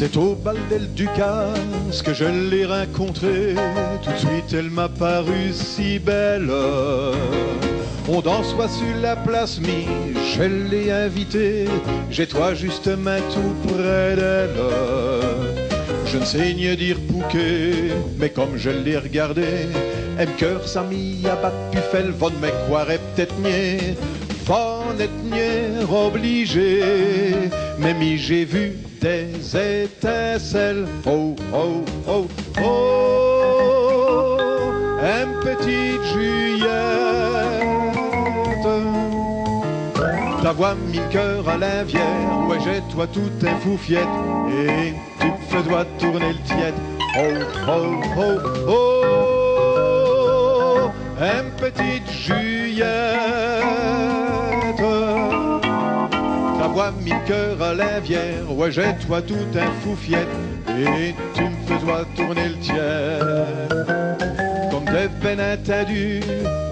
C'est au bal d'El Ducasse que je l'ai rencontrée. Tout de suite elle m'a paru si belle. On danse soit sur la place Mi, je l'ai invitée. J'ai toi justement tout près d'elle. Je ne sais ni dire bouquet, mais comme je l'ai regardé, elle cœur sa mi a battu fel, von me croirait peut-être nier, von être nier obligé, mais mi j'ai vu des étincelles. Oh, oh, oh, oh, une petite Juliette, ta voix mis le cœur à l'invière, ouais j'ai toi tout un foufiette, et tu me fais doigt tourner le tiède. Oh, oh, oh, oh, une petite Juliette, ta voix mis le cœur à l'invière, ouais j'ai toi tout un foufiette, et tu me fais doigt tourner le tiède. Comme des peines attendues,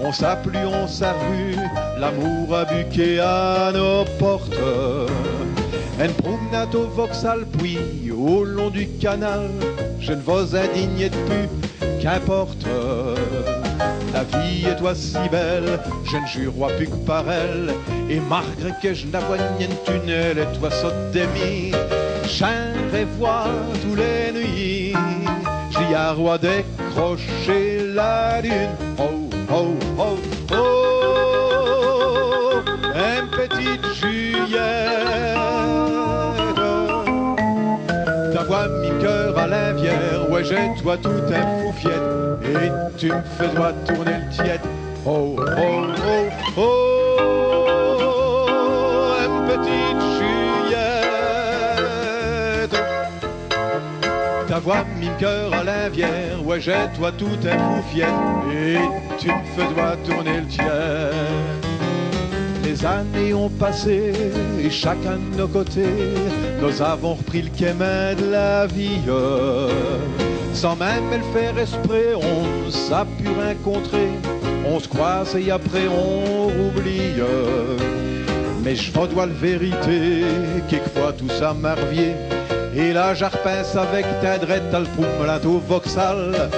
on s'a plu, on s'a revu, l'amour a buqué à nos portes. Une promenade au Vauxhall, puis au long du canal, je ne vous indigner de plus, qu'importe. La vie est toi si belle, je ne jurerai plus que par elle, et malgré que je n'avoie ni un tunnel, et toi saute des mi, j'aimerais voir tous les nuits, j'y a roi décrocher la lune. Oh, oh, oh, oh, une petite Juliette, ta voix mis cœur à l'invière, ouais j'ai toi tout un foufiette, et tu me fais doigt tourner le tiède. Oh, oh, oh, oh, une petite Juliette, ta voix mis le cœur à l'invière, ouais j'ai toi tout un foufiette, et tu me fais doigt tourner le tiède. Les années ont passé et chacun de nos côtés, nous avons repris le chemin de la vie. Sans même le faire esprit, on s'est pu rencontrer, on se croise et après on oublie. Mais je vous dois la vérité, quelquefois tout ça m'a revié. Et là j'arpince avec tendresse à le promenade au Vauxhall,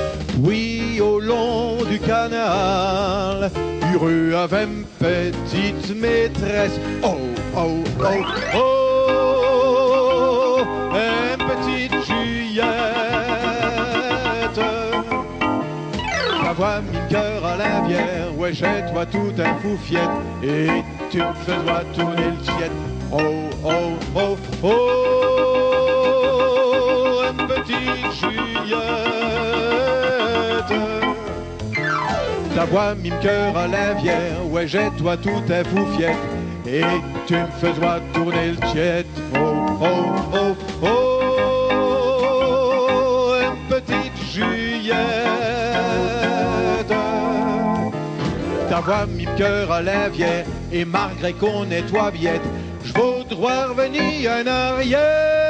puis au long du canal, heureux avec une petite maîtresse. Oh, oh, oh, oh, une petite Juliette, ta voix mis le cœur à l'invière, ouais j'ai toi tout un foufiette, et tu me fais doigt tourner le tiède. Oh, oh, oh, oh, une petite Juliette, ta voix mis le cœur à l'invière, ouais j'ai toi tout un foufiette, et tu me fais doigt tourner le tiède. Oh, oh, oh, oh, une petite Juliette, ta voix mis le cœur à l'invière, et malgré qu'on est toi viette, je voudrais revenir en arrière.